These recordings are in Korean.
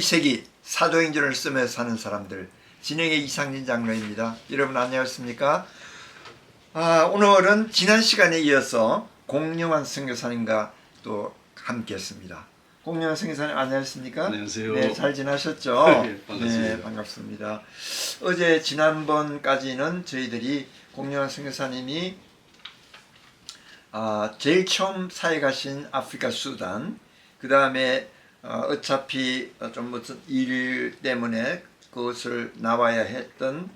21세기 사도행전을 쓰며 사는 사람들, 진행의 이상진 장로입니다. 여러분 안녕하십니까? 오늘은 지난 시간에 이어서 공영환 선교사님과 또 함께 했습니다. 공영환 선교사님 안녕하십니까? 안녕하세요. 네, 잘 지나셨죠? 네, 반갑습니다. 네, 반갑습니다. 어제 지난번까지는 저희들이 공영환 선교사님이 제일 처음 사회 가신 아프리카 수단, 그 다음에 어차피 좀 무슨 일 때문에 그것을 나와야 했던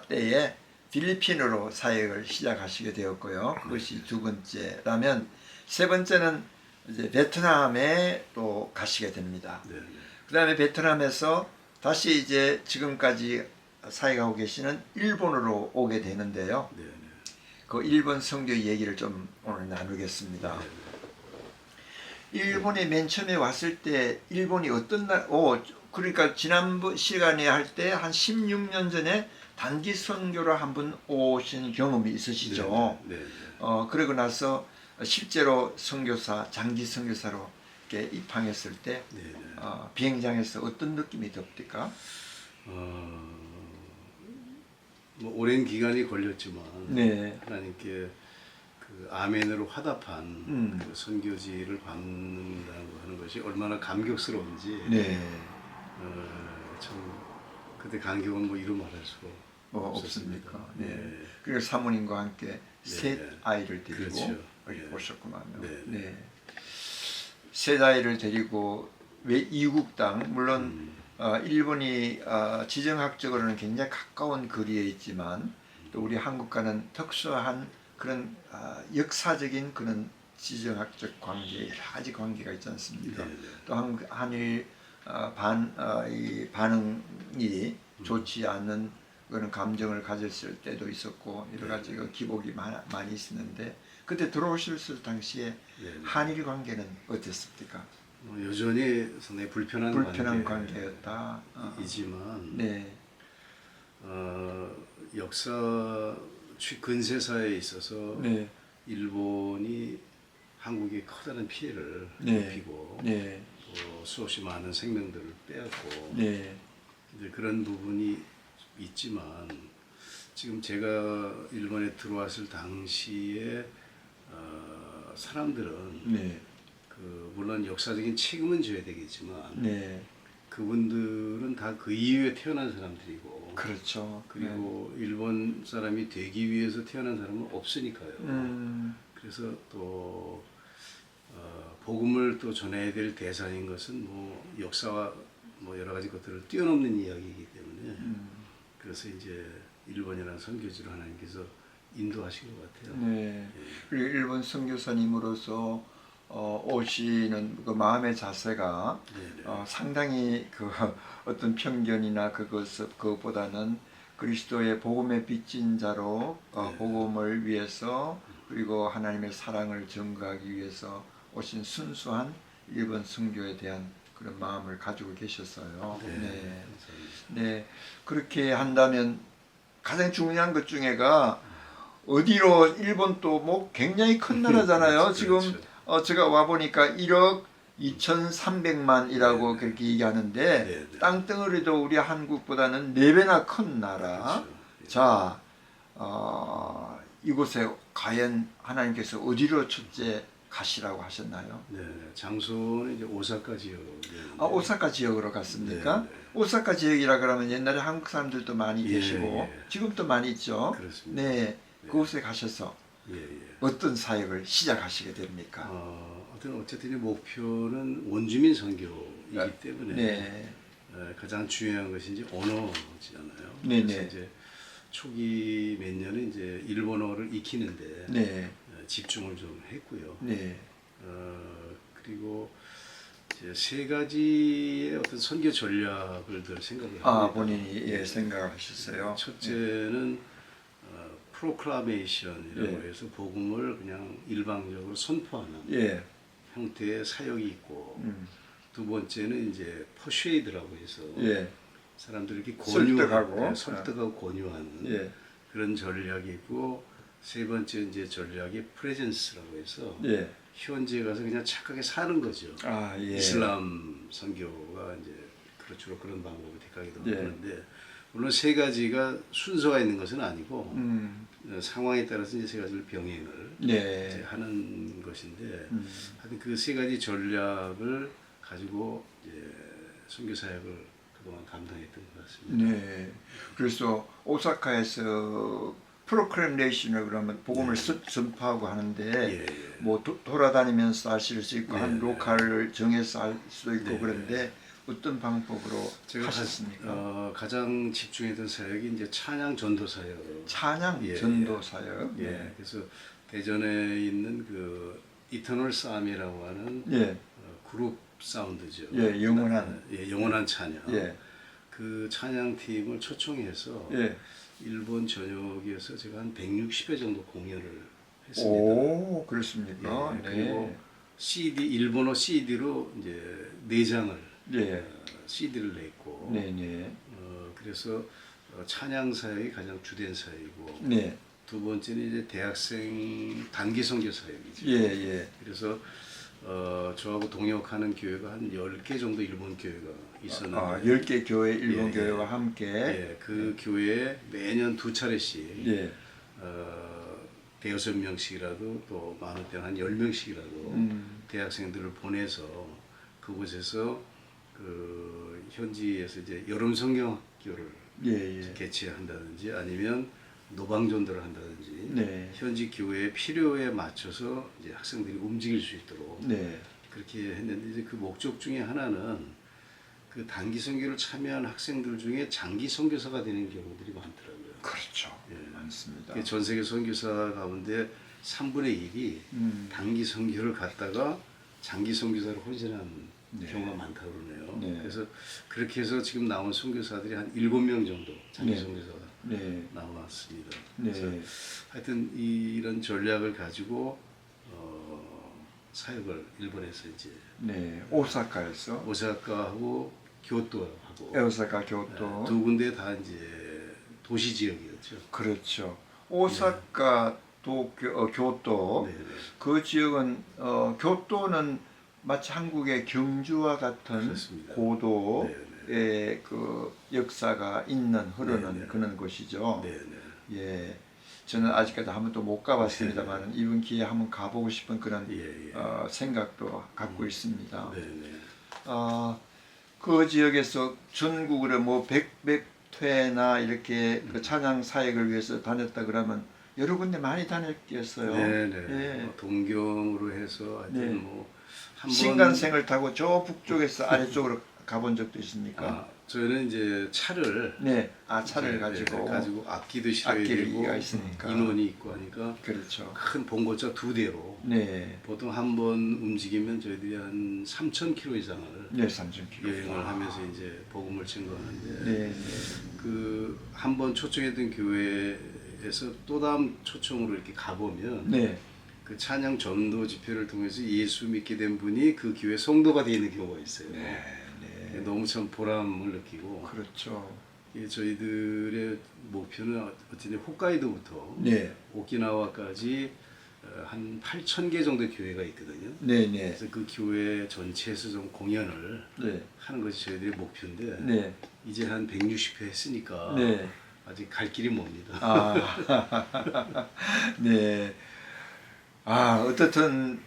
때에 필리핀으로 사역을 시작하시게 되었고요. 그것이 두 번째라면, 세 번째는 이제 베트남에 또 가시게 됩니다. 네, 네. 그 다음에 베트남에서 다시 이제 지금까지 사역하고 계시는 일본으로 오게 되는데요. 네, 네. 그 일본 선교 얘기를 좀 오늘 나누겠습니다. 네, 네. 일본에 맨 처음에 왔을 때 일본이 어떤 그러니까 지난번 시간에 할 때 한 16년 전에 단기 선교로 한번 오신 경험이 있으시죠? 네, 네, 네. 그러고 나서 실제로 선교사, 장기 선교사로 이렇게 입항했을 때 네, 네. 비행장에서 어떤 느낌이 듭니까? 뭐 오랜 기간이 걸렸지만 네. 하나님께 그 아멘으로 화답한 그 선교지를 받는다고 하는 것이 얼마나 감격스러운지 네. 참 그때 감격은 뭐 이루 말할 수가 없습니까? 네. 네. 그리고 사모님과 함께 네. 셋 아이를 데리고 그렇죠. 여기 네. 오셨구만요. 네. 네. 셋 아이를 데리고 왜 이국 땅, 물론 일본이 지정학적으로는 굉장히 가까운 거리에 있지만 또 우리 한국과는 특수한 그런 역사적인 그런 지정학적 관계, 여러 가지 관계가 있지 않습니까? 네, 네. 또 한일 이 반응이 좋지 않은 그런 감정을 가졌을 때도 있었고 여러 가지 그 기복이 많이 있었는데, 그때 들어오실 당시에 네, 네. 한일 관계는 어땠습니까? 여전히 상당히 불편한 관계였다. 이지만 네. 역사 근세사에 있어서 네. 일본이 한국에 커다란 피해를 네. 입히고 네. 또 수없이 많은 생명들을 빼앗고 네. 이제 그런 부분이 있지만, 지금 제가 일본에 들어왔을 당시에 사람들은 네. 물론 역사적인 책임은 져야 되겠지만 네. 그분들은 다 그 이후에 태어난 사람들이고, 그렇죠. 그리고 일본 사람이 되기 위해서 태어난 사람은 없으니까요. 그래서 또 복음을 또 전해야 될 대상인 것은 뭐 역사와 뭐 여러 가지 것들을 뛰어넘는 이야기이기 때문에 그래서 이제 일본이라는 선교지로 하나님께서 인도하신 것 같아요. 네. 그리고 일본 선교사님으로서 오시는 그 마음의 자세가 상당히 그 어떤 편견이나 그것보다는 그리스도의 복음에 빚진 자로 복음을 위해서, 그리고 하나님의 사랑을 전가하기 위해서 오신 순수한 일본 선교에 대한 그런 마음을 가지고 계셨어요. 네. 네. 그렇게 한다면 가장 중요한 것 중에가 어디로, 일본 또 뭐 굉장히 큰 나라잖아요. 그렇죠, 지금 그렇죠. 제가 와 보니까 1억 2,300만이라고 그렇게 얘기하는데, 네. 땅덩어리도 우리 한국보다는 4배나 큰 나라. 그렇죠. 자, 이곳에 과연 하나님께서 어디로 첫째 가시라고 하셨나요? 네, 장소는 이제 오사카 지역. 오사카 지역으로 갔습니까? 네. 오사카 지역이라 그러면 옛날에 한국 사람들도 많이 예, 계시고 예. 지금도 많이 있죠. 그렇습니다. 네, 그곳에 가셔서 예. 어떤 사역을 시작하시게 됩니까? 어쨌든 이 목표는 원주민 선교이기 때문에 네. 가장 중요한 것이 이제 언어잖아요. 네네. 그래서 이제 초기 몇 년은 이제 일본어를 익히는데 네. 집중을 좀 했고요. 네. 그리고 이제 세 가지의 어떤 선교 전략을 늘 생각을 합니다. 본인이 생각하셨어요. 첫째는 프로클라메이션이라고 예. 해서 복음을 그냥 일방적으로 선포하는 예. 형태의 사역이 있고, 음. 두 번째는 이제 퍼쉐이드라고 해서 예. 사람들에게 설득하고 권유하는 예. 그런 전략이 있고, 세 번째 이제 전략이 프레젠스라고 해서 예. 현지에 가서 그냥 착하게 사는 거죠. 예. 이슬람 선교가 이제 주로 그런 방법을 택하기도 예. 하는데 물론 세 가지가 순서가 있는 것은 아니고 상황에 따라서 이제 세 가지를 병행을 네. 이제 하는 것인데 하여튼 그 세 가지 전략을 가지고 이제 선교 사역을 그동안 감당했던 것 같습니다. 네. 그래서 오사카에서 프로클레이션을 그러면 복음을 전파하고 하는데 예, 예. 뭐 돌아다니면서 하실 수 있고 네, 한 네. 로컬을 정해서 할 수도 있고 네. 그런데 어떤 방법으로 제가 하셨습니까? 가장 집중했던 사역이 이제 찬양 전도 사역. 찬양 예, 전도 사역. 예. 네. 그래서 대전에 있는 그 이터널 쌈이라고 하는 예. 그룹 사운드죠. 예, 영원한. 영원한 찬양. 예. 그 찬양 팀을 초청해서 예. 일본 전역에서 제가 한 160회 정도 공연을 했습니다. 오, 그렇습니까? 예, 네. 그리고 CD 일본어 CD로 이제 4장을 예. CD를 냈고 네, 네. 그래서 찬양 사역이 가장 주된 사역이고 네. 두 번째는 이제 대학생 단기 선교 사역이죠. 예, 예. 그래서 저하고 동역하는 교회가 한 10개 정도 일본 교회가 있었는데 아, 10개 교회, 일본 예, 교회와 예. 함께 예, 그 교회에 매년 2차례씩 예. 대여섯 명씩이라도 또 많을 때는 한 10명씩이라도 대학생들을 보내서 그곳에서 그 현지에서 이제 여름 성경학교를 예, 예. 개최한다든지 아니면 노방전도를 한다든지 네. 현지 교회의 필요에 맞춰서 이제 학생들이 움직일 수 있도록 네. 그렇게 했는데 이제 그 목적 중에 하나는 그 단기 선교를 참여한 학생들 중에 장기 선교사가 되는 경우들이 많더라고요. 그렇죠. 예. 많습니다. 전 세계 선교사 가운데 3분의 1이 단기 선교를 갔다가 장기 선교사로 헌신한 네. 경우가 많다고 그러네요. 네. 그래서 그렇게 해서 지금 나온 선교사들이 한 7명 정도 장기 네. 선교사가 네. 나왔습니다. 네. 그래서 하여튼 이런 전략을 가지고 사역을 일본에서 이제 네. 오사카에서 오사카하고 교토하고 오사카, 교토. 두 군데 다 이제 도시 지역이었죠. 그렇죠. 오사카, 교토. 네, 네. 그 지역은 교토는 마치 한국의 경주와 같은 그렇습니다. 고도의 그 역사가 있는 흐르는 네, 네. 그런 곳이죠. 네, 네. 예, 저는 아직까지 한 번도 못 가봤습니다만 이번 기회에 한번 가보고 싶은 그런 예, 예. 생각도 갖고 있습니다. 네, 네. 그 지역에서 전국으로 뭐 백회나 이렇게 그 찬양 사역을 위해서 다녔다 그러면 여러 군데 많이 다녔겠어요. 네, 네. 예. 뭐 동경으로 해서 하여튼 네. 뭐 한 번 신간생을 타고 저 북쪽에서 아래쪽으로 가본 적도 있습니까? 저희는 이제 차를 네, 차를 네, 가지고 네, 가지고 악기도 실어야 되고 악기가 있으니까. 인원이 있고 하니까 그렇죠. 큰 봉고차 2대로 네, 보통 한 번 움직이면 저희들이 한 3,000km 이상을 네, 3,000km 여행을 하면서 이제 복음을 증거하는데 네, 그 한 번 초청했던 교회에서 또 다음 초청으로 이렇게 가보면 네, 그 찬양 전도 집회를 통해서 예수 믿게 된 분이 그 교회 성도가 되어 있는 경우가 있어요. 네, 네, 너무 참 보람을 느끼고 그렇죠. 저희들의 목표는 어쨌든 홋카이도부터 네, 오키나와까지 한 8,000개 정도의 교회가 있거든요. 네, 네, 그래서 그 교회 전체에서 좀 공연을 네, 하는 것이 저희들의 목표인데 네, 이제 한 160회 했으니까 네. 아직 갈 길이 멉니다. 네. 어떻든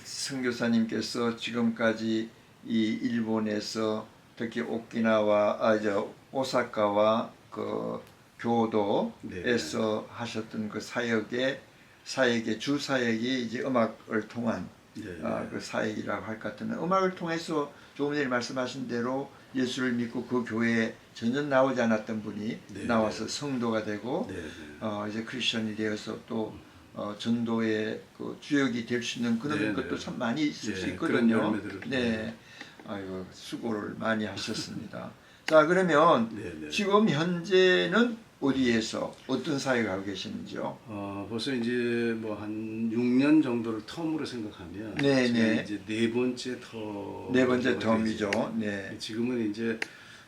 선교사님께서 지금까지 이 일본에서 특히 오키나와, 오사카와 그 교도에서 하셨던 그 사역의 주 사역이 이제 음악을 통한 네. 그 사역이라고 할 것 같은데 음악을 통해서 조금 전에 말씀하신 대로 예수를 믿고 그 교회에 전혀 나오지 않았던 분이 네, 나와서 성도가 되고 네, 이제 크리스천이 되어서 또 전도의 그 주역이 될 수 있는 그런 네, 것도 네. 참 많이 있을 네, 수 그런 있거든요. 열매들을. 네, 아이고 수고를 많이 하셨습니다. 자, 그러면 네, 네. 지금 현재는 어디에서 어떤 사역을 하고 계시는지요? 벌써 이제 뭐 한 6년 정도를 텀으로 생각하면 네, 지금 네. 이제 네 번째 텀. 네 번째 텀이죠. 네, 지금은 이제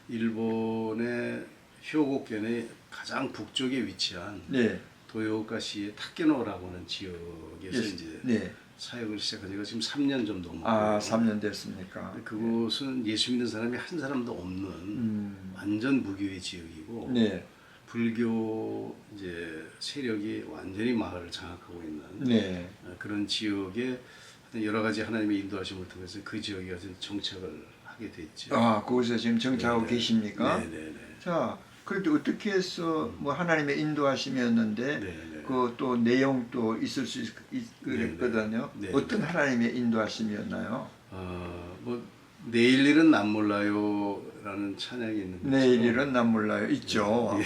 일본의 효고현의 가장 북쪽에 위치한 네, 도요오카시의 타케노라고 하는 지역에서 예, 이제 네, 사역을 시작한 지가 지금 3년 좀 넘었고요. 아, 3년 됐습니까? 근데 그곳은 예수 믿는 사람이 한 사람도 없는 완전 무교의 지역이고 네. 불교 이제 세력이 완전히 마을을 장악하고 있는 네. 그런 지역에 여러 가지 하나님의 인도하심을 통해서 그 지역에 가서 정착을 하게 됐죠. 아, 거기서 지금 정착하고 네네. 계십니까? 네네네. 자, 그런데 어떻게 해서 뭐 하나님의 인도하심이었는데 네네. 그 또 내용도 있을 수 그랬거든요. 네네. 어떤 하나님의 인도하심이었나요? 뭐 내일 일은 난 몰라요라는 찬양이 있는데 내일 일은 난 몰라요. 있죠.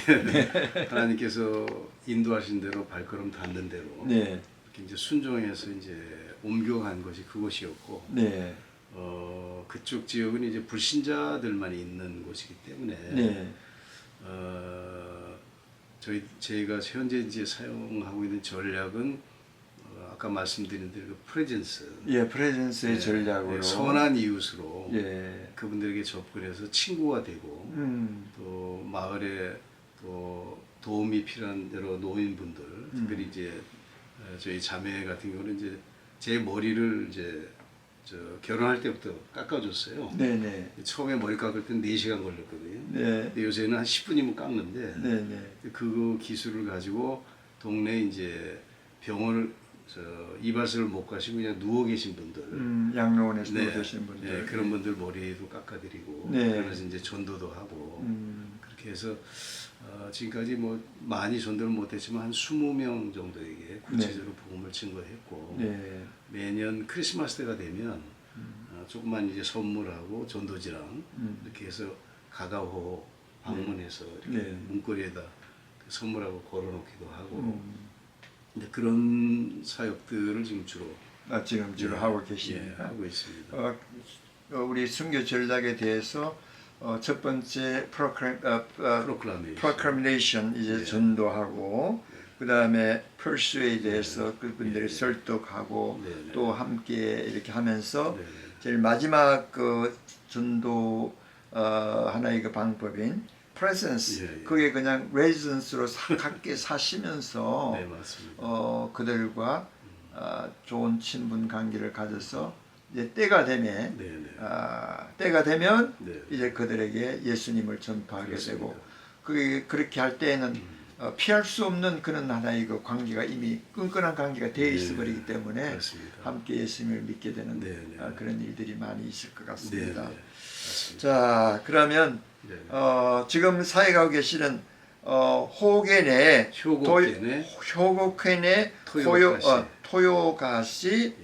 하나님께서 인도하신 대로 발걸음 닿는 대로 네. 이렇게 이제 순종해서 이제 옮겨간 것이 그곳이었고 네. 그쪽 지역은 이제 불신자들만 있는 곳이기 때문에 네. 저희가 현재 이제 사용하고 있는 전략은 아까 말씀드린 대로 그 프레젠스, 예, 프레젠스의 네, 전략으로 네, 선한 이웃으로 예. 그분들에게 접근해서 친구가 되고 또 마을에 또 도움이 필요한 여러 노인분들, 특별히 이제 저희 자매 같은 경우는 이제 제 머리를 이제 결혼할 때부터 깎아줬어요. 네네. 처음에 머리 깎을 때는 4시간 걸렸거든요. 네. 근데 요새는 한 10분이면 깎는데 네네. 그 기술을 가지고 동네 이제 병원을 이발소를 못 가시고 그냥 누워 계신 분들, 양로원에서 네, 계신 분들, 네, 그런 분들 머리도 깎아드리고 네. 그러면서 이제 전도도 하고 그렇게 해서 지금까지 뭐 많이 전도를 못했지만 한 20명 정도에게 구체적으로 복음을 증거했고 네. 매년 크리스마스 때가 되면 조그만 이제 선물하고 전도지랑 이렇게 해서 가가호 방문해서 이렇게 네. 문고리에다 그 선물하고 걸어놓기도 하고 근데 그런 사역들을 지금 주로 지금 주로 예, 하고 계십니다. 예, 하고 있습니다. 우리 순교 전략에 대해서 첫 번째 프로클레이션 이제 예. 전도하고 그 다음에 persuade에 대해서 그분들을 설득하고 네, 네. 또 함께 이렇게 하면서 네, 네. 제일 마지막 그 전도 하나의 그 방법인 presence 예, 예. 그게 그냥 residence로 함께 사시면서 네, 맞습니다. 그들과 좋은 친분 관계를 가져서 이제 때가 되면 네, 네. 때가 되면 네. 이제 그들에게 예수님을 전파하게 그렇습니다. 되고 그렇게 할 때에는 피할 수 없는 그런 하나의 그 관계가 이미 끈끈한 관계가 되어 있어 버리기 때문에 그렇습니다. 함께 예수님을 믿게 되는 네, 네. 그런 일들이 많이 있을 것 네, 같습니다. 네. 맞습니다. 자, 그러면 네. 지금 사역하고 계시는 호겐의 효고켄의 효고켄의 토요가시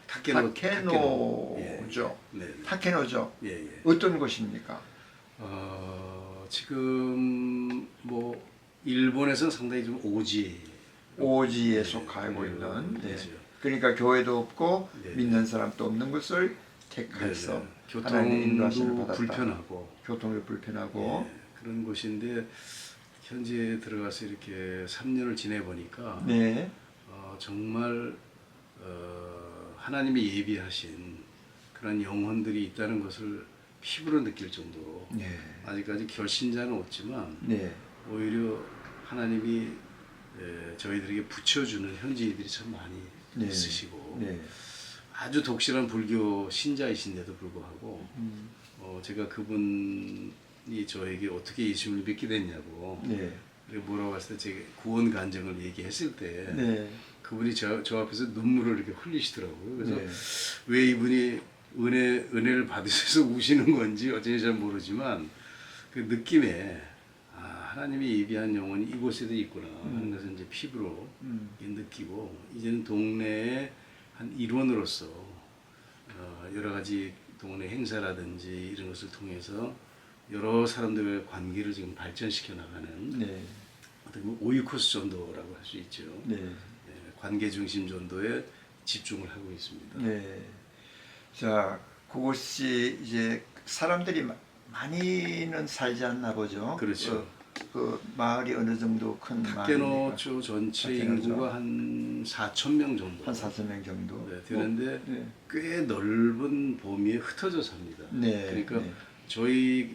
타케노. 타케노죠. 네, 네. 타케노죠. 예, 예. 어떤 곳입니까? 지금 뭐 일본에서는 상당히 좀 오지에 네, 속하고 있는. 네. 그렇죠. 그러니까 교회도 없고 네. 믿는 사람도 없는 곳을 택해서 하나님의 인도하심을 교통도 받았다. 불편하고 교통도 불편하고. 예, 그런 곳인데 현재 들어가서 이렇게 3년을 지내 보니까 네. 정말 하나님이 예비하신 그런 영혼들이 있다는 것을 피부로 느낄 정도로 네. 아직까지 결신자는 없지만 네. 오히려 하나님이 저희들에게 붙여주는 현지인들이 참 많이 네. 있으시고 네. 아주 독실한 불교 신자이신데도 불구하고 제가 그분이 저에게 어떻게 예수님을 믿게 됐냐고 네. 그리고 뭐라고 했을 때 제 구원 간증을 얘기했을 때 네. 그분이 저 앞에서 눈물을 이렇게 흘리시더라고요. 그래서 네. 왜 이분이 은혜를 받으셔서 우시는 건지 어쩐지 잘 모르지만 그 느낌에 하나님이 예비한 영혼이 이곳에도 있구나 하는 것을 이제 피부로 느끼고 이제는 동네의 한 일원으로서 여러 가지 동네 행사라든지 이런 것을 통해서 여러 사람들의 관계를 지금 발전시켜 나가는 네. 어떻게 보면 오이코스 전도라고 할 수 있죠. 네. 관계 중심 전도에 집중을 하고 있습니다. 네. 자, 그곳이 이제 사람들이 많이는 살지 않나 보죠. 그렇죠. 그 마을이 어느 정도 큰 타케노초 전체 타케노죠. 인구가 한 4,000명 정도. 한 4,000명 정도 되는데 네. 꽤 넓은 범위에 흩어져 삽니다. 네. 그러니까 네.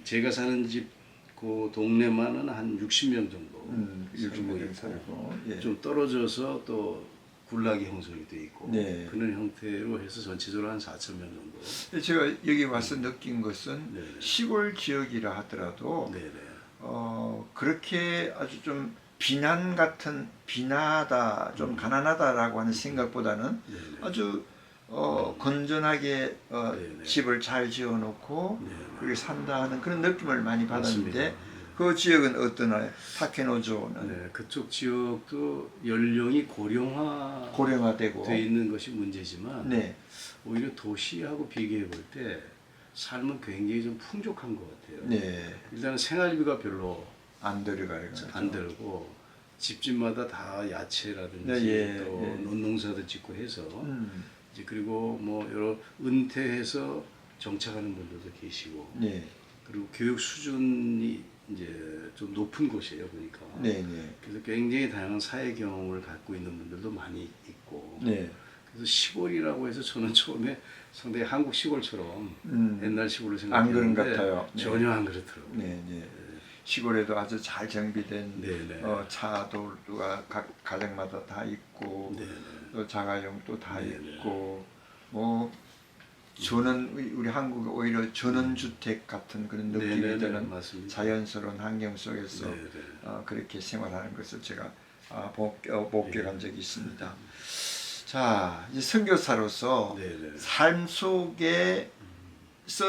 제가 사는 집 그 동네만은 한 60명 정도 60명 살고 있고 살고 예. 좀 떨어져서 또 군락이 형성이 돼 있고 네. 그런 형태로 해서 전체적으로 한 4,000명 정도. 제가 여기 와서 느낀 것은 네네. 시골 지역이라 하더라도 네네. 그렇게 아주 좀 빈하다, 좀 가난하다라고 하는 생각보다는 네네. 아주 건전하게 네네. 집을 잘 지어놓고 네네. 그렇게 산다 하는 그런 느낌을 많이 받았는데 맞습니다. 그 지역은 어떠나요? 타케노조는 네, 그쪽 지역도 연령이 고령화 고령화되고 돼 있는 것이 문제지만 네, 오히려 도시하고 비교해 볼 때 삶은 굉장히 좀 풍족한 것 같아요. 네, 일단은 생활비가 별로 안 들어가요. 안 들고 집집마다 다 야채라든지 네, 예, 또 예. 논농사도 짓고 해서 음, 이제 그리고 뭐 여러 은퇴해서 정착하는 분들도 계시고 네, 그리고 교육 수준이 이제 좀 높은 곳이에요 보니까. 네, 네, 그래서 굉장히 다양한 사회 경험을 갖고 있는 분들도 많이 있고. 네, 그래서 시골이라고 해서 저는 처음에 상당히 한국 시골처럼 옛날 시골을 안 그런 생각했는데 것 같아요. 네. 전혀 안 그렇더라고요. 네, 네. 시골에도 아주 잘 정비된 네네. 차도가 각 가정마다 다 있고 네네. 또 자가용도 다 네네. 있고 뭐 우리 한국은 오히려 전원주택 같은 그런 느낌이 네네네. 드는 맞습니다. 자연스러운 환경 속에서 네네. 그렇게 생활하는 것을 제가 목격한 적이 있습니다. 자, 이제 선교사로서 네네. 삶 속에서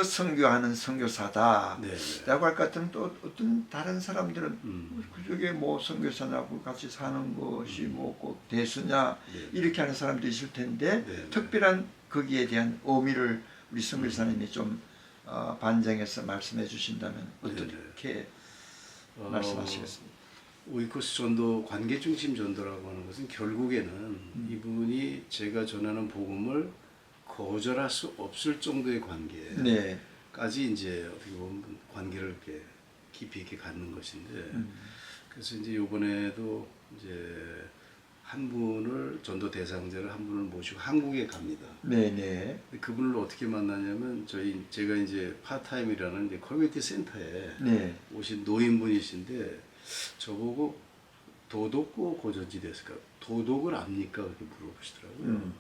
선교하는 선교사다. 네네. 라고 할 것 같으면 또 어떤 다른 사람들은 음. 그쪽에 뭐 선교사하고 같이 사는 것이 뭐 꼭 대수냐 네. 이렇게 하는 사람도 있을 텐데 네. 특별한 거기에 대한 의미를 우리 선교사님이 좀 반증해서 말씀해 주신다면 어떻게 말씀하시겠습니까? 오이코스 전도 관계 중심 전도라고 하는 것은 결국에는 이분이 제가 전하는 복음을 거절할 수 없을 정도의 관계까지 네. 이제 어떻게 보면 관계를 이렇게 깊이 있게 갖는 것인데 그래서 이제 이번에도 이제 한 분을 전도 대상자를 한 분을 모시고 한국에 갑니다. 네네. 근데 그분을 어떻게 만나냐면 제가 이제 파타임이라는 이제 커뮤니티 센터에 네. 오신 노인분이신데 저보고 도덕고 고전지 됐을까? 도덕을 압니까? 그렇게 물어보시더라고요.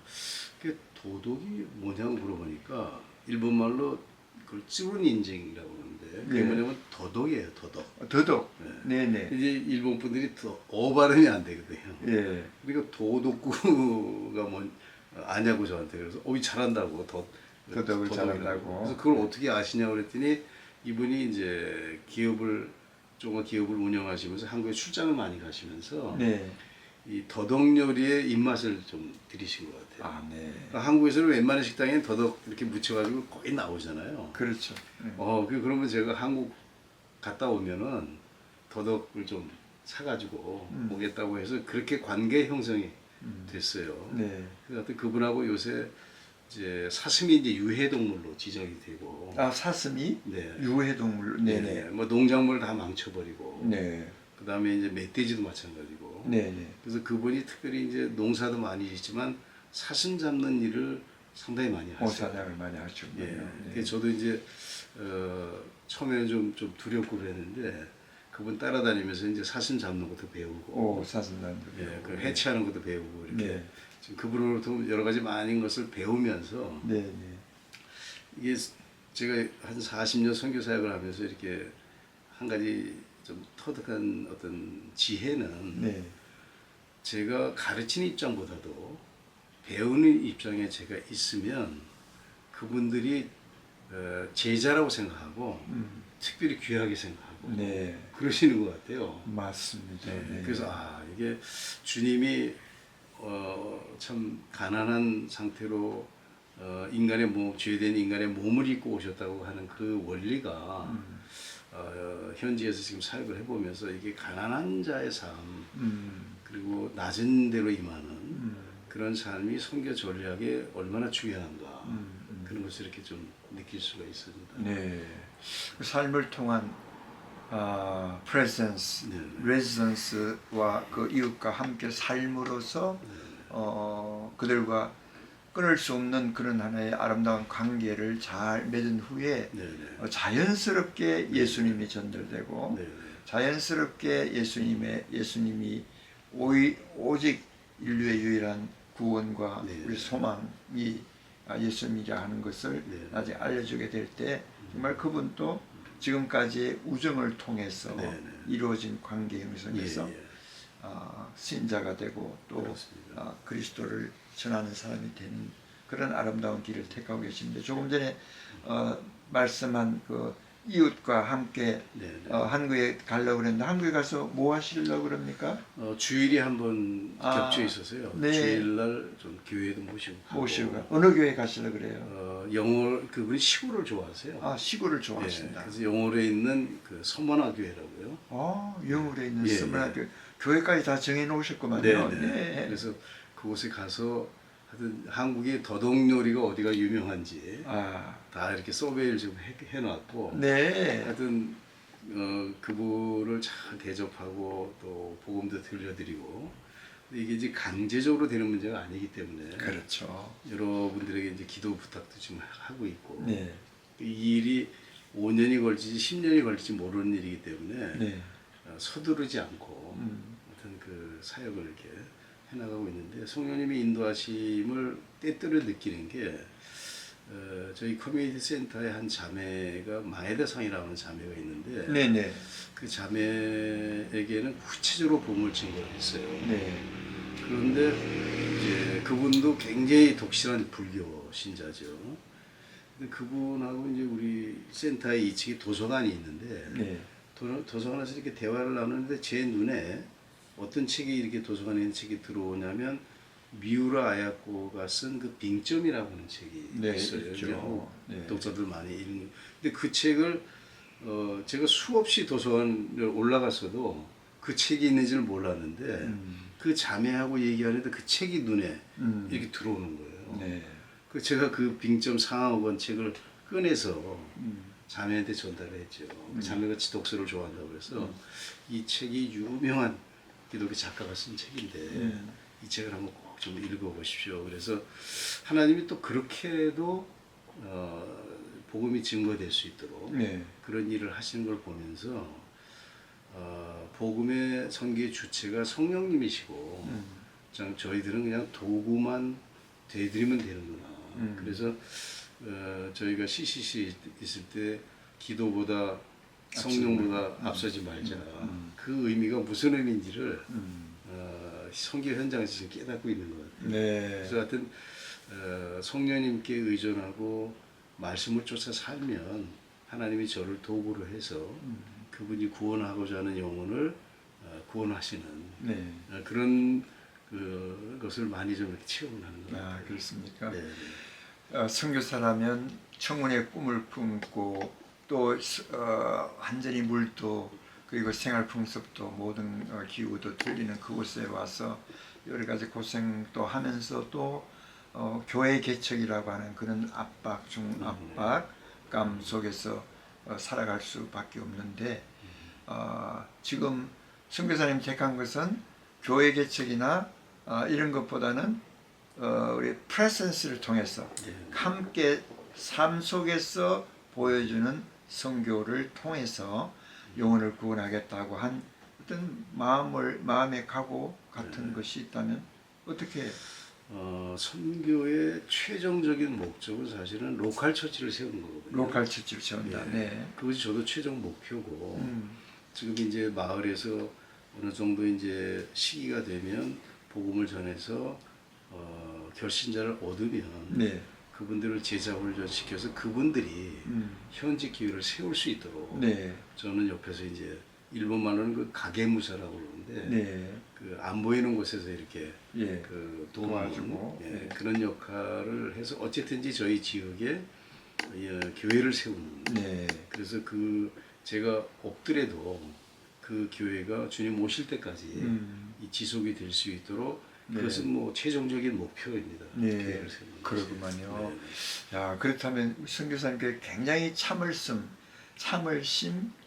그 도덕이 뭐냐고 물어보니까 일본말로 그걸 쯔룬 인증이라고 그러는데 그게 네. 뭐냐면 도덕이에요. 도덕. 더덕. 네. 네네. 이제 일본 분들이 더 발음이 안 되거든요. 예. 그러니까 도덕구가 뭐 아냐고 저한테 그래서 잘한다고 도덕을 도덕이라고. 잘한다고. 그래서 그걸 어떻게 아시냐고 그랬더니 이분이 이제 조그만 기업을 운영하시면서 한국에 출장을 많이 가시면서 네. 이 더덕 요리의 입맛을 좀 들이신 것 같아요. 아, 네. 그러니까 한국에서는 웬만한 식당에 더덕 이렇게 묻혀가지고 거의 나오잖아요. 그렇죠. 네. 그러면 제가 한국 갔다 오면은 더덕을 좀 사가지고 오겠다고 해서 그렇게 관계 형성이 됐어요. 네. 그래서 그분하고 요새 이제 사슴이 이제 유해동물로 지정이 되고. 아, 사슴이 네. 유해동물. 네네. 뭐 농작물 다 망쳐버리고. 네. 그다음에 이제 멧돼지도 마찬가지고. 네네. 그래서 그분이 특별히 이제 농사도 많이 짓지만 사슴 잡는 일을 상당히 많이 하세요. 사냥을 많이 하시군요. 예. 네. 그래서 저도 이제 처음에는 좀 두렵고 그랬는데 그분 따라다니면서 이제 사슴 잡는 것도 배우고, 사슴단도. 예, 그 해치하는 것도 배우고 이렇게 네. 지금 그분으로부터 여러 가지 많은 것을 배우면서 네네. 이게 제가 한 40년 선교 사역을 하면서 이렇게 한 가지 좀 터득한 어떤 지혜는 네. 제가 가르치는 입장보다도 배우는 입장에 제가 있으면 그분들이 제자라고 생각하고 특별히 귀하게 생각하고 네. 그러시는 것 같아요. 맞습니다. 네. 그래서 이게 주님이 참 가난한 상태로 죄된 인간의 몸을 입고 오셨다고 하는 그 원리가 현지에서 지금 사역을 해보면서 이게 가난한 자의 삶 그리고 낮은 데로 임하는 그런 삶이 선교 전략에 얼마나 중요한가 그런 것을 이렇게 좀 느낄 수가 있습니다. 네. 그 삶을 통한 presence, 네. residence와 그 이웃과 함께 삶으로서 그들과 끊을 수 없는 그런 하나의 아름다운 관계를 잘 맺은 후에 네네. 자연스럽게 예수님이 전달되고 네네. 자연스럽게 예수님이 오직 인류의 유일한 구원과 네. 우리 소망이 예수님이라 하는 것을 네. 나중에 알려주게 될 때 정말 그분도 지금까지의 우정을 통해서 네. 이루어진 관계 형성에서 예. 신자가 되고 또 그렇습니다. 그리스도를 전하는 사람이 되는 그런 아름다운 길을 택하고 계십니다. 조금 전에 말씀한 그 이웃과 함께 네. 한국에 가려고 그랬는데 한국에 가서 뭐 하시려고 그럽니까? 주일이 한번 아, 겹쳐 있어서요. 네. 주일날 좀 교회도 모시고 가고. 모시고 어느 교회 가시려고 그래요? 영월 그분이 시골을 좋아하세요. 아, 시골을 좋아하신다. 그래서 영월에 있는 그 선만화 교회라고요. 영월에 있는 예, 스물학교 교회까지 다 정해 놓으셨구만요. 네. 그래서 그곳에 가서 하여튼 한국의 더덕 요리가 어디가 유명한지 다 이렇게 서베이를 좀 해놨고 네. 하여튼 그분을 잘 대접하고 또 복음도 들려드리고 근데 이게 이제 강제적으로 되는 문제가 아니기 때문에 그렇죠. 여러분들에게 이제 기도 부탁도 지금 하고 있고 네. 이 일이 5년이 걸릴지 10년이 걸릴지 모르는 일이기 때문에 네. 서두르지 않고 어떤 그 사역을 이렇게 해나가고 있는데 성령님이 인도하심을 때때로 느끼는 게 저희 커뮤니티 센터의 한 자매가 마에다상이라는 자매가 있는데 네네. 그 자매에게는 구체적으로 복음을 증거를 했어요. 네. 그런데 이제 그분도 굉장히 독실한 불교 신자죠. 근데 그분하고 이제 우리 센터의 2층에 도서관이 있는데 네. 도서관에서 이렇게 대화를 나누는데 제 눈에 어떤 책이 이렇게 도서관에 있는 책이 들어오냐면 미우라 아야코가 쓴 그 빙점이라고 하는 책이 네, 있어요. 있죠. 이제 한국 네. 독자들 많이 읽는. 근데 그 책을 제가 수없이 도서관을 올라갔어도 그 책이 있는지를 몰랐는데 그 자매하고 얘기하는데 그 책이 눈에 이렇게 들어오는 거예요. 네. 그 제가 그 빙점 상하억 원 책을 꺼내서 자매한테 전달을 했죠. 그 자매가 독서를 좋아한다고 그래서 이 책이 유명한 기독교 작가가 쓴 책인데 이 책을 한번 꼭 좀 읽어보십시오. 그래서 하나님이 또 그렇게도 복음이 증거될 수 있도록 네. 그런 일을 하시는 걸 보면서 복음의 선교의 주체가 성령님이시고 저희들은 그냥 도구만 되드리면 되는구나. 그래서 저희가 CCC 있을 때 기도보다 성령보다 앞서지 말자. 그 의미가 무슨 의미인지를 선교 현장에서 지금 깨닫고 있는 것 같아요. 네. 그래서 하여튼 성령님께 의존하고 말씀을 쫓아 살면 하나님이 저를 도구로 해서 그분이 구원하고자 하는 영혼을 구원하시는 네. 그런 것을 많이 좀 이렇게 체험을 하는 것 같아요. 그렇습니까? 네. 선교사라면 청운의 꿈을 품고 또 완전히 물도 그리고 생활 풍습도 모든 기후도 틀리는 그곳에 와서 여러 가지 고생도 하면서 또 교회 개척이라고 하는 그런 압박, 중압박감 속에서 살아갈 수밖에 없는데 지금 선교사님 택한 것은 교회 개척이나 이런 것보다는 우리 프레센스를 통해서 함께 삶 속에서 보여주는 선교를 통해서 영혼을 구원하겠다고 한 어떤 마음의 각오 같은 것이 있다면 어떻게? 선교의 최종적인 목적은 사실은 로컬 처치를 세우는 거거든요. 로컬 처치를 세운다. 네. 그것이 저도 최종 목표고 지금 이제 마을에서 어느 정도 이제 시기가 되면 복음을 전해서 결신자를 얻으면 네. 그분들을 제자 훈련시켜서 그분들이 현지 기회를 세울 수 있도록 네. 저는 옆에서 이제 일본 말로는 그 가게무사라고 그러는데 네. 그 안 보이는 곳에서 이렇게 예. 그 도와주고 예, 그런 역할을 해서 어쨌든지 저희 지역에 교회를 세우는. 네. 그래서 그 제가 없더라도 그 교회가 주님 오실 때까지 이 지속이 될 수 있도록 그것은 뭐 최종적인 목표입니다. 네. 교회를 세우는 그러구만요. 네. 야, 그렇다면 선교사님께 굉장히 참을심,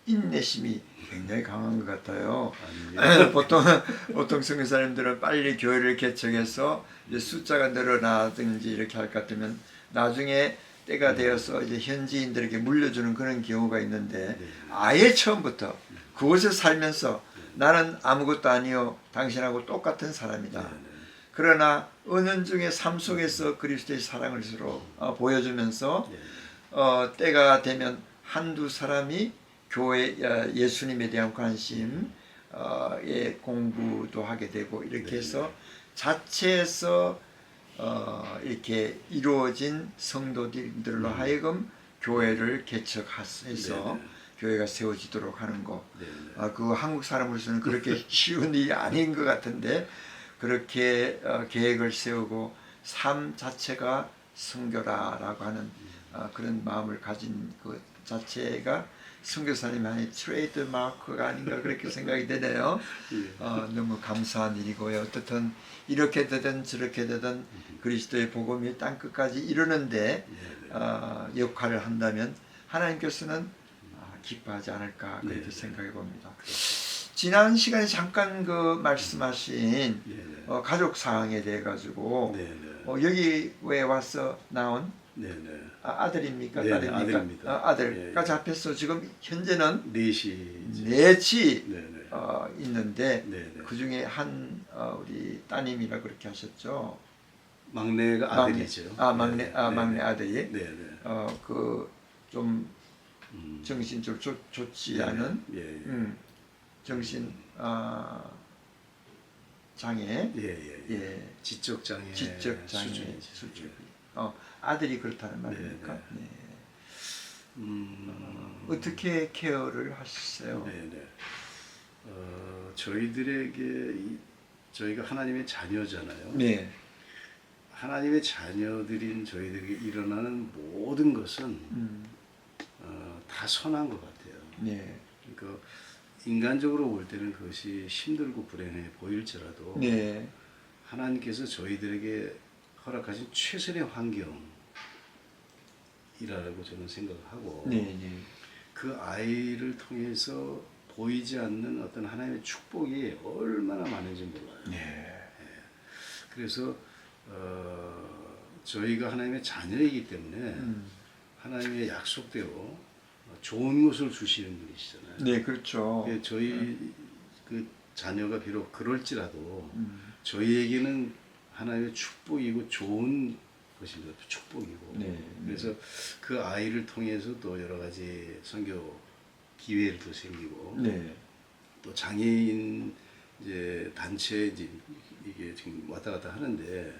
인내심이 굉장히 강한 것 같아요. 보통 선교사님들은 빨리 교회를 개척해서 이제 숫자가 늘어나든지 이렇게 할 것 같으면 나중에 때가 되어서 이제 현지인들에게 물려주는 그런 경우가 있는데 아예 처음부터 그곳에 살면서 나는 아무것도 아니요 당신하고 똑같은 사람이다. 그러나 은연 중에 삶 속에서 그리스도의 사랑을 서로 보여주면서 때가 되면 한두 사람이 교회 예수님에 대한 관심 예, 공부도 하게 되고 이렇게 해서 자체에서 이렇게 이루어진 성도들로 하여금 교회를 개척해서 교회가 세워지도록 하는 거. 그 한국 사람으로서는 그렇게 쉬운 일이 아닌 것 같은데 그렇게 계획을 세우고 삶 자체가 선교라라고 하는 그런 마음을 가진 그 자체가 선교사님의 트레이드 마크가 아닌가 그렇게 생각이 되네요. 너무 감사한 일이고요. 어떻든 이렇게 되든 저렇게 되든 그리스도의 복음이 땅끝까지 이르는데 역할을 한다면 하나님께서는 기뻐하지 않을까 그렇게 생각해 봅니다. 지난 시간에 잠깐 그 말씀하신 가족 사항에 대해 가지고 여기 왜 와서 나온 아들입니까? 네, 딸입니까? 아들입니다. 아들까 잡혀서 지금 현재는 넷이 넷이 있는데 네네. 그 중에 한 우리 따님이라 그렇게 하셨죠. 막내가 아들이죠. 막내 아들이 네네. 그 좀 정신적으로 좋지 않은 정신 장애, 지적 장애 수준이 아들이 그렇다는 말입니까? 어떻게 케어를 하셨어요? 저희가 하나님의 자녀잖아요. 네. 하나님의 자녀들인 저희들에게 일어나는 모든 것은 다 선한 것 같아요. 네. 그러니까 인간적으로 볼 때는 그것이 힘들고 불행해 보일지라도 네. 하나님께서 저희들에게 허락하신 최선의 환경이라고 저는 생각하고 그 아이를 통해서 보이지 않는 어떤 하나님의 축복이 얼마나 많은지 몰라요. 그래서 저희가 하나님의 자녀이기 때문에 하나님의 약속대로 좋은 것을 주시는 분이시잖아요. 네, 그렇죠. 저희 그 자녀가 비록 그럴지라도 저희에게는 하나님의 축복이고 좋은 것입니다. 축복이고. 그래서 그 아이를 통해서 또 여러 가지 선교 기회도 생기고 또 장애인 이제 단체 이게 지금 왔다 갔다 하는데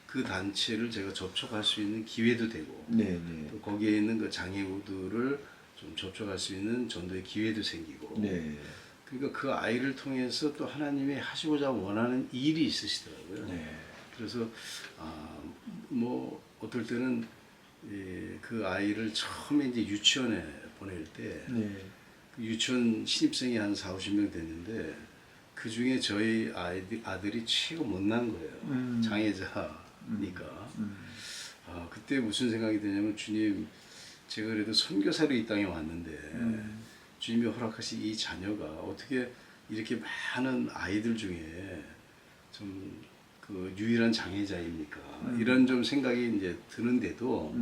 그 단체를 제가 접촉할 수 있는 기회도 되고 또 거기에 있는 그 장애우들을 좀 접촉할 수 있는 전도의 기회도 생기고 그러니까 그 아이를 통해서 또 하나님이 하시고자 원하는 일이 있으시더라고요. 그래서 뭐 어떨 때는 그 아이를 처음에 이제 유치원에 보낼 때 그 유치원 신입생이 한 40-50명 됐는데 그 중에 저희 아들이 최고 못난 거예요. 장애자니까. 그때 무슨 생각이 드냐면 주님 제가 그래도 선교사로 이 땅에 왔는데 주님이 허락하신 이 자녀가 어떻게 이렇게 많은 아이들 중에 좀 그 유일한 장애자입니까? 이런 좀 생각이 이제 드는데도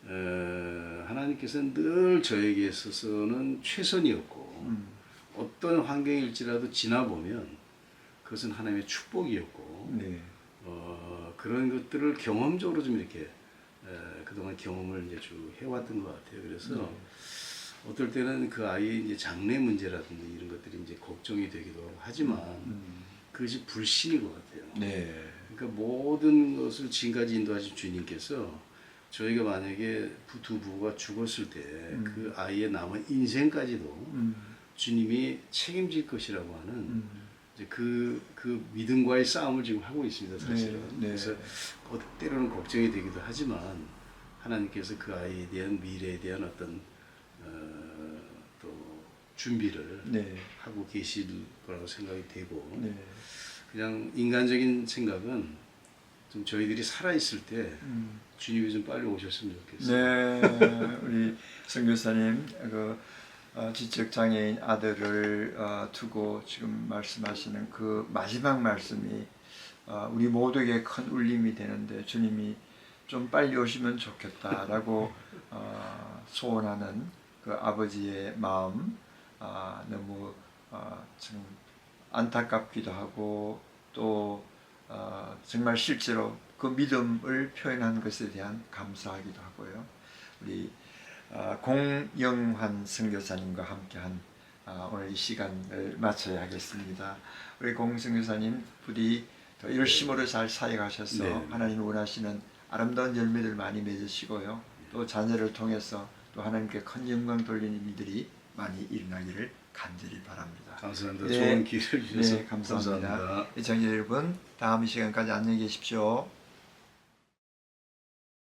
하나님께서는 늘 저에게 있어서는 최선이었고 어떤 환경일지라도 지나보면 그것은 하나님의 축복이었고 그런 것들을 경험적으로 좀 이렇게 그동안 경험을 이제 쭉 해왔던 것 같아요. 그래서 어떨 때는 그 아이의 이제 장래 문제라든지 이런 것들이 이제 걱정이 되기도 하고 하지만 그것이 불신인 것 같아요. 그러니까 모든 것을 지금까지 인도하신 주님께서 저희가 만약에 두 부부가 죽었을 때 그 아이의 남은 인생까지도 주님이 책임질 것이라고 하는 이제 그 믿음과의 싸움을 지금 하고 있습니다, 사실은. 그래서 때로는 걱정이 되기도 하지만 하나님께서 그 아이에 대한 미래에 대한 어떤 또 준비를 하고 계실 거라고 생각이 되고 그냥 인간적인 생각은 좀 저희들이 살아있을 때 주님이 좀 빨리 오셨으면 좋겠어요. 우리 선교사님 그 지적장애인 아들을 두고 지금 말씀하시는 그 마지막 말씀이 우리 모두에게 큰 울림이 되는데 주님이 좀 빨리 오시면 좋겠다라고 소원하는 그 아버지의 마음 너무 참 안타깝기도 하고 또 정말 실제로 그 믿음을 표현한 것에 대한 감사하기도 하고요. 우리 공영환 선교사님과 함께한 오늘 이 시간을 마쳐야 하겠습니다. 우리 공 선교사님 부디 더 열심으로 잘 사역하셔서 네. 하나님 원하시는 아름다운 열매들 많이 맺으시고요. 또 자녀를 통해서 또 하나님께 큰 영광 돌리는 일들이 많이 일어나기를 간절히 바랍니다. 감사합니다. 네. 좋은 기회를 주셔서 네, 감사합니다. 감사합니다. 시청자 여러분, 다음 이 시간까지 안녕히 계십시오.